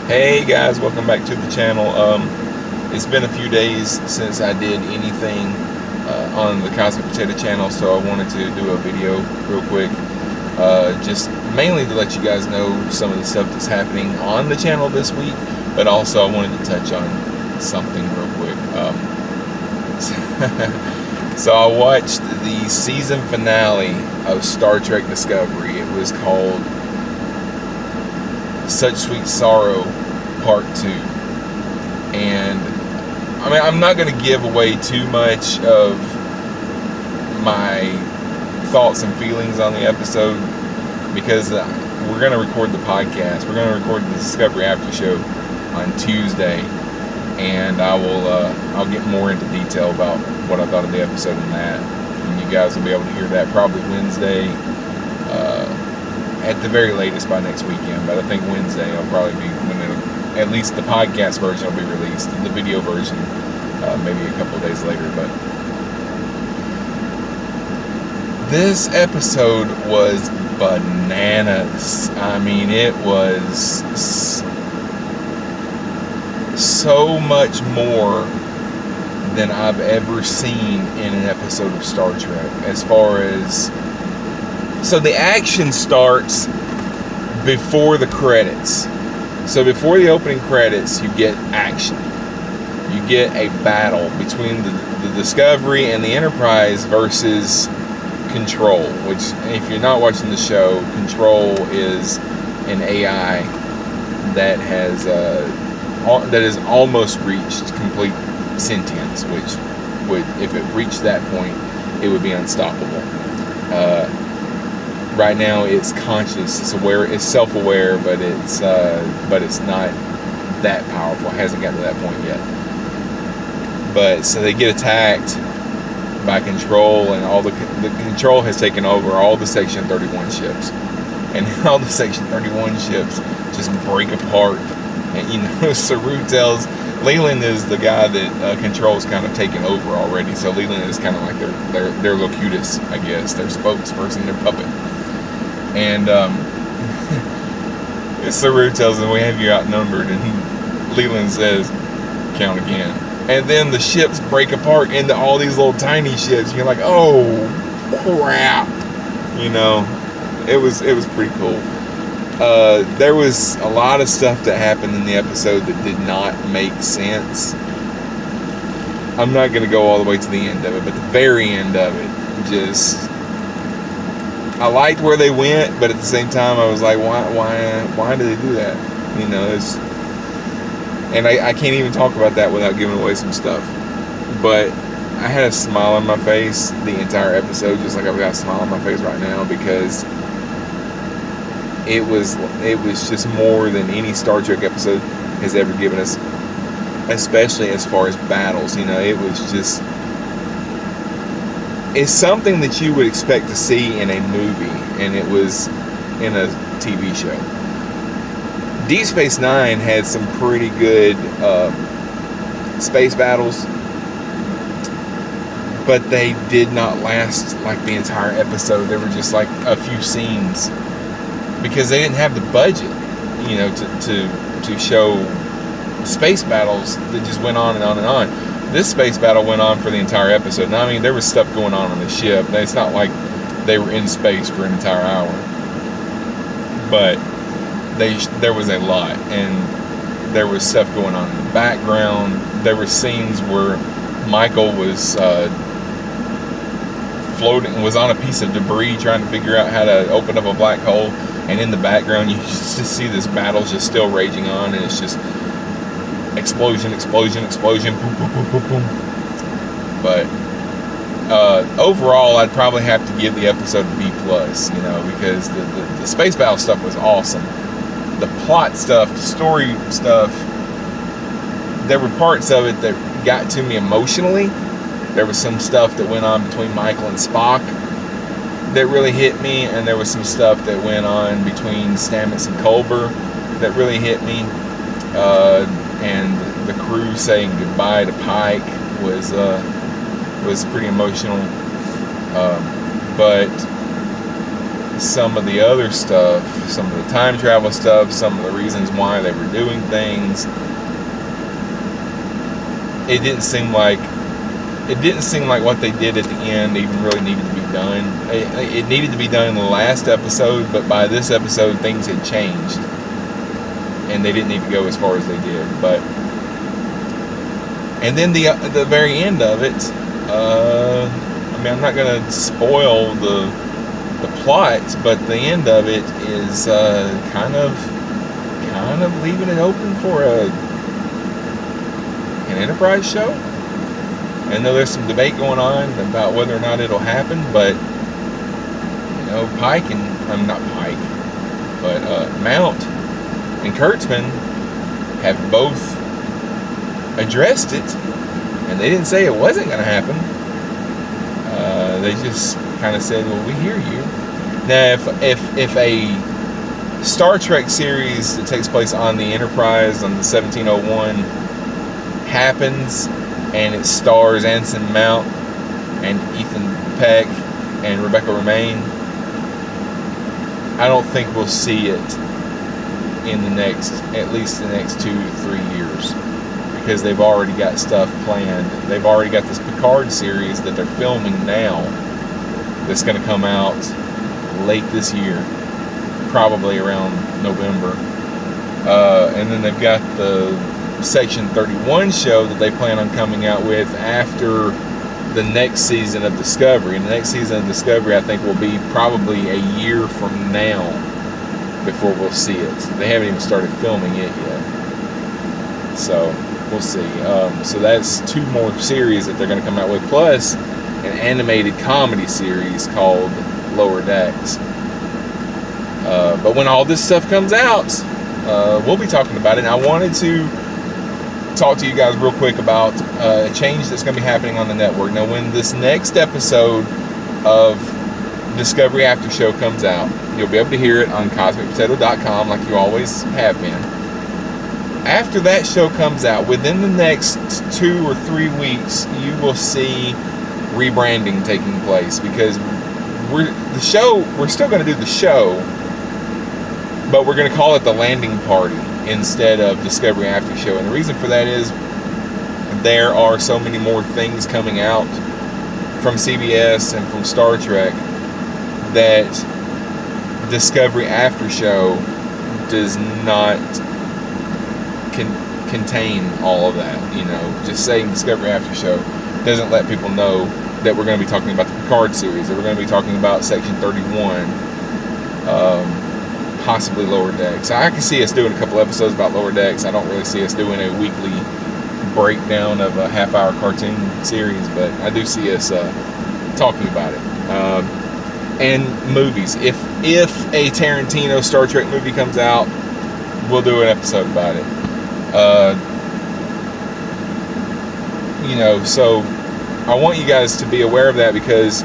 Hey guys, welcome back to the channel. It's been a few days since I did anything on the Cosmic Potato channel, so I wanted to do a video real quick, just mainly to let you guys know some of the stuff that's happening on the channel this week, but also I wanted to touch on something real quick. So I watched the season finale of Star Trek Discovery. It was called Such Sweet Sorrow Part 2. And I mean, I'm not going to give away too much of my thoughts and feelings on the episode because we're going to record the podcast. We're going to record the Discovery Aftershow on Tuesday, and I'll get more into detail about what I thought of the episode and that. And you guys will be able to hear that probably Wednesday, at the very latest by next weekend. But I think Wednesday will probably be when at least the podcast version will be released. The video version maybe a couple of days later. But this episode was bananas. I mean, it was so much more than I've ever seen in an episode of Star Trek. As far as, so the action starts before the credits. So before the opening credits, you get action. You get a battle between the Discovery and the Enterprise versus Control, which, if you're not watching the show, Control is an AI that has almost reached complete sentience, which would, if it reached that point, it would be unstoppable. Right now, it's conscious, it's aware, it's self-aware, but it's not that powerful. It hasn't gotten to that point yet. But so they get attacked by Control, and all the Control has taken over all the Section 31 ships, and all the Section 31 ships just break apart. And you know, Saru tells Leland is the guy that Control's kind of taken over already. So Leland is kind of like their locutus, I guess, their spokesperson, their puppet. And Saru tells them, "We have you outnumbered," and Leland says, "Count again." And then the ships break apart into all these little tiny ships. You're like, "Oh crap!" You know, it was pretty cool. There was a lot of stuff that happened in the episode that did not make sense. I'm not going to go all the way to the end of it, but the very end of it, just, I liked where they went, but at the same time, I was like, why did they do that? You know, and I can't even talk about that without giving away some stuff. But I had a smile on my face the entire episode, just like I've got a smile on my face right now, because it was just more than any Star Trek episode has ever given us, especially as far as battles. You know, it was just, it's something that you would expect to see in a movie, and it was in a TV show. Deep Space Nine had some pretty good space battles, but they did not last like the entire episode. They were just like a few scenes, because they didn't have the budget, you know, to show space battles that just went on and on and on. This space battle went on for the entire episode. Now, I mean, there was stuff going on the ship. It's not like they were in space for an entire hour, but there was a lot, and there was stuff going on in the background. There were scenes where Michael was floating, was on a piece of debris trying to figure out how to open up a black hole, and in the background you just see this battle just still raging on, and it's just explosion, explosion, explosion, boom, boom, boom, boom, boom. But overall, I'd probably have to give the episode a B+, you know, because the space battle stuff was awesome. The plot stuff, the story stuff, there were parts of it that got to me emotionally. There was some stuff that went on between Michael and Spock that really hit me, and there was some stuff that went on between Stamets and Culber that really hit me. And the crew saying goodbye to Pike was pretty emotional. But some of the other stuff, some of the time travel stuff, some of the reasons why they were doing things, it didn't seem like what they did at the end even really needed to be done. It needed to be done in the last episode, but by this episode things had changed and they didn't need to go as far as they did. But and then the very end of it, I'm not going to spoil the plot, but the end of it is kind of leaving it open for an Enterprise show. I know there's some debate going on about whether or not it'll happen, but Mount and Kurtzman have both addressed it, and they didn't say it wasn't going to happen. They just kind of said, well, we hear you. Now, if a Star Trek series that takes place on the Enterprise on the 1701 happens, and it stars Anson Mount and Ethan Peck and Rebecca Romijn, I don't think we'll see it in at least the next 2 to 3 years, because they've already got stuff planned. They've already got this Picard series that they're filming now that's going to come out late this year, probably around November. And then they've got the Section 31 show that they plan on coming out with after the next season of Discovery. And the next season of Discovery, I think, will be probably a year from now before we'll see it. They haven't even started filming it yet. So we'll see. So that's 2 more series that they're going to come out with, plus an animated comedy series called Lower Decks. But when all this stuff comes out, we'll be talking about it. And I wanted to talk to you guys real quick about a change that's going to be happening on the network. Now, when this next episode of Discovery Aftershow comes out, you'll be able to hear it on CosmicPotato.com like you always have been. After that show comes out, within the next 2 or 3 weeks, you will see rebranding taking place, because we're still going to do the show, but we're going to call it The Landing Party instead of Discovery Aftershow. And the reason for that is there are so many more things coming out from CBS and from Star Trek that Discovery Aftershow does not contain all of that. Just saying Discovery Aftershow doesn't let people know that we're going to be talking about the Picard series, that we're going to be talking about Section 31, possibly Lower Decks. I can see us doing a couple episodes about Lower Decks. I don't really see us doing a weekly breakdown of a half-hour cartoon series, but I do see us talking about it. And movies. If a Tarantino Star Trek movie comes out, we'll do an episode about it. So I want you guys to be aware of that, because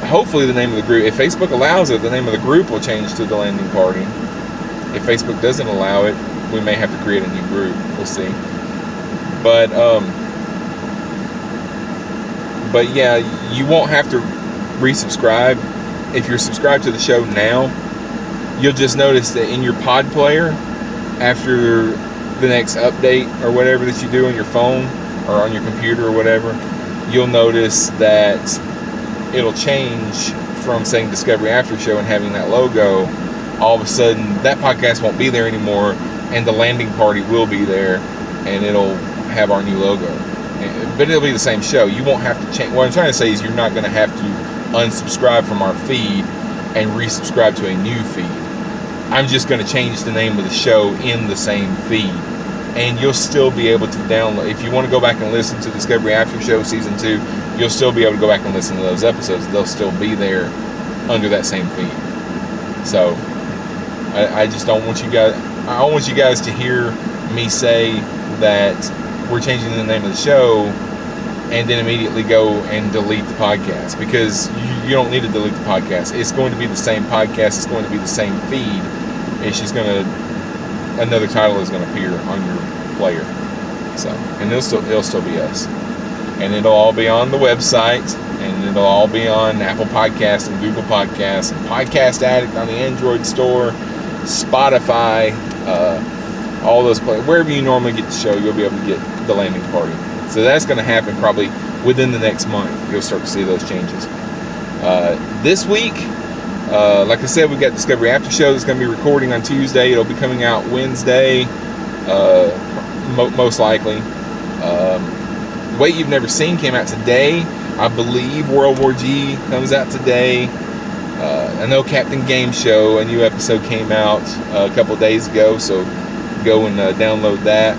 hopefully the name of the group, if Facebook allows it, the name of the group will change to The Landing Party. If Facebook doesn't allow it, we may have to create a new group. We'll see. But yeah, you won't have to resubscribe. If you're subscribed to the show now, you'll just notice that in your pod player, after the next update or whatever that you do on your phone or on your computer or whatever, you'll notice that it'll change from saying Discovery Aftershow and having that logo. All of a sudden, that podcast won't be there anymore, and The Landing Party will be there, and it'll have our new logo. But it'll be the same show. You won't have to change. What I'm trying to say is you're not going to have to unsubscribe from our feed and resubscribe to a new feed. I'm just going to change the name of the show in the same feed, and you'll still be able to download. If you want to go back and listen to Discovery Aftershow Season 2, you'll still be able to go back and listen to those episodes. They'll still be there under that same feed. So I just don't want you guys. I don't want you guys to hear me say that we're changing the name of the show and then immediately go and delete the podcast, because you don't need to delete the podcast. It's going to be the same podcast. It's going to be the same feed. It's just another title is going to appear on your player. So, and it'll still be us. and it'll all be on the website, and it'll all be on Apple Podcasts and Google Podcasts and Podcast Addict on the Android store, Spotify, all those places. Wherever you normally get the show, you'll be able to get The Landing Party. So that's going to happen probably within the next month. You'll start to see those changes. This week, like I said, we've got Discovery Aftershow that's going to be recording on Tuesday. It'll be coming out Wednesday, most likely. Wait You've Never Seen came out today. I believe World War G comes out today. I know Captain Game Show, a new episode came out a couple days ago, so go and download that.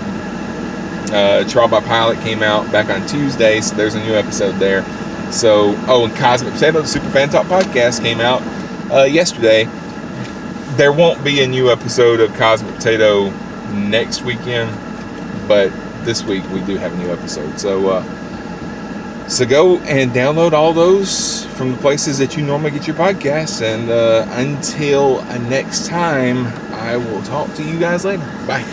Trial by Pilot came out back on Tuesday, so there's a new episode there. So, and Cosmic Potato, the Super Fan Talk podcast, came out yesterday. There won't be a new episode of Cosmic Potato next weekend, but this week we do have a new episode. So go and download all those from the places that you normally get your podcasts. And until next time, I will talk to you guys later. Bye.